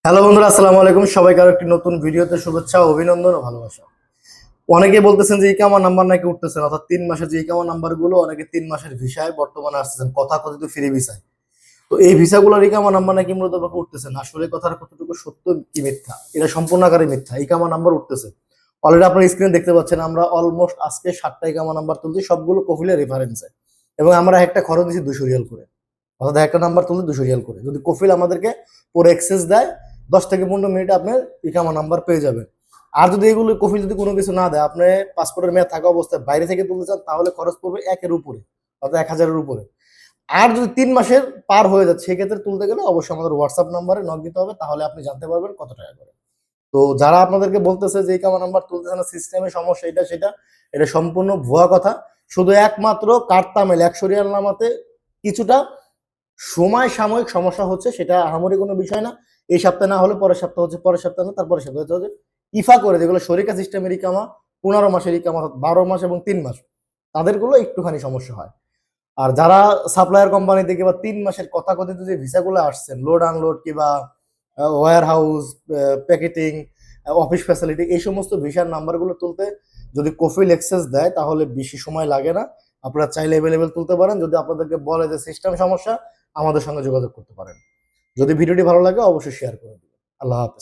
Hello বন্ধুরা, আসসালামু আলাইকুম। সবাইকে আরো একটি নতুন ভিডিওতে শুভেচ্ছা, অভিনন্দন ও ভালোবাসা। অনেকে বলতেছেন যে ইকামা নাম্বার নাকি উঠতেছে না, অর্থাৎ 3 মাসের যে ইকামা নাম্বার গুলো, অনেকে 3 মাসের ভিসায় বর্তমানে আসতেছেন, কথা কথিত ফ্রি ভিসায়। তো এই ভিসাগুলোর ইকামা নাম্বার নাকি মূলত উঠতেছে না। আসলে কথার কতটুকু সত্য কি মিথ্যা, এটা সম্পূর্ণ আকারে মিথ্যা। ইকামা নাম্বার উঠতেছে। অলরেডি আপনার স্ক্রিনে দেখতে পাচ্ছেন, আমরা অলমোস্ট আজকে 7টা ইকামা নাম্বার তুলছি, সবগুলো কফিলের রেফারেন্সে, এবং আমরা একটা খরচ দিচ্ছি 200 রিয়াল করে। অর্থাৎ একটা নাম্বার তুললে 200 রিয়াল করে। যদি কফিল আমাদেরকে পুরো এক্সেস দেয়, 10 থেকে 15 মিনিটে আপনার ইকামা নাম্বার পেয়ে যাবেন। আর যদি এগুলো কফিল যদি কোনো কিছু না দেয়, আপনি পাসপোর্টের মেয়াদ থাকা অবস্থায় বাইরে থেকে তুলতে চান, তাহলে খরচ পড়বে 1-এর উপরে, অর্থাৎ 1000-এর উপরে। আর যদি 3 মাসের পার হয়ে যাচ্ছে, সেক্ষেত্রে তুলতে গেলে অবশ্যই আমাদের হোয়াটসঅ্যাপ নাম্বারে নক দিতে হবে, তাহলে আপনি জানতে পারবেন কত টাকা করে। তো যারা আপনাদেরকে বলতেছে যে ইকামা নাম্বার তুলতেছে না, সিস্টেমে সমস্যা, এটা সেটা, এটা সম্পূর্ণ ভুয়া কথা। শুধু একমাত্র কার্তামেল 100 রিয়াল নামাতে কিছুটা সময় সাময়িক সমস্যা হচ্ছে, সেটা আহামরি কোনো বিষয় না। এই সপ্তাহে না হলে পরের সপ্তাহ হচ্ছে, পরের সপ্তাহে না তারপরের সপ্তাহে হচ্ছে। ইফা করে যেগুলো শরিকা সিস্টেমের ইকামা, 15 মাসের ইকামা, 12 মাস এবং 3 মাস, তাদেরগুলো একটুখানি সমস্যা হয়। আর যারা সাপ্লায়ার কোম্পানি থেকে বা 3 মাসের কথা কথিত যে ভিসাগুলো আসছেন, লোড আনলোড কিংবা warehouse, packeting, office facility, এই সমস্ত ভিসার নাম্বারগুলো তুলতে যদি কফিল এক্সেস দেয়, তাহলে বেশি সময় লাগে না। আপনারা চাইলে অ্যাভেলেবেল তুলতে পারেন। যদি আপনাদেরকে বলে যে সিস্টেম সমস্যা, আমাদের সঙ্গে যোগাযোগ করতে পারেন। যদি ভিডিওটি ভালো লাগে অবশ্যই শেয়ার করে দিবেন। আল্লাহ হাফেজ।